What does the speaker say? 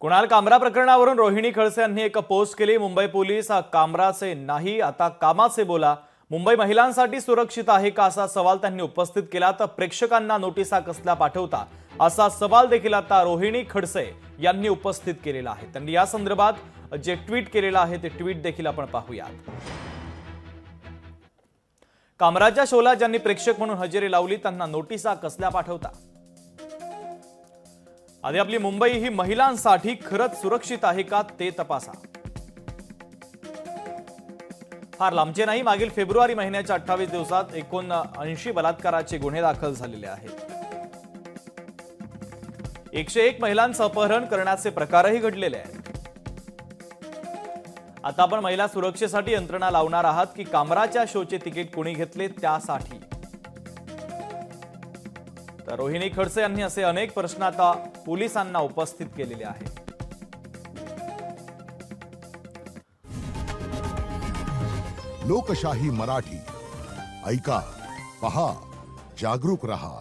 कुणाल कामरा प्रकरणावरून रोहिणी खडसे यांनी एक पोस्ट केली। मुंबई पोलीस कामराचे नाही आता कामाचे बोला। मुंबई महिलांसाठी सुरक्षित आहे का असा सवाल त्यांनी उपस्थित केला। तर प्रेक्षकांना नोटिसा कसल्या पाठवता असा सवाल देखील आता रोहिणी खडसे यांनी उपस्थित केलेला आहे। त्यांनी या संदर्भात जे ट्विट केलेलं आहे ते ट्विट देखील आपण पाहूयात। कामराच्या शोला ज्यांनी प्रेक्षक म्हणून हजेरी लावली त्यांना नोटिसा कसल्या पाठवता। आधी आपली मुंबई ही महिलांसाठी खरंच सुरक्षित आहे का ते तपासा। फार लांबचे नाही, मागील फेब्रुवारी महिन्याच्या 28 दिवसात 79 बलात्काराचे गुन्हे दाखल झालेले आहेत। 101 महिलांचं अपहरण करण्याचे प्रकारही घडलेले आहेत। आता आपण महिला सुरक्षेसाठी यंत्रणा लावणार आहात की कामराच्या शोचे तिकीट कोणी घेतले त्यासाठी। तर रोहिणी खडसे यांनी असे अनेक प्रश्न आता पोलिसांना उपस्थित केलेले आहेत। लोकशाही मराठी ऐका, पहा, जागरूक रहा।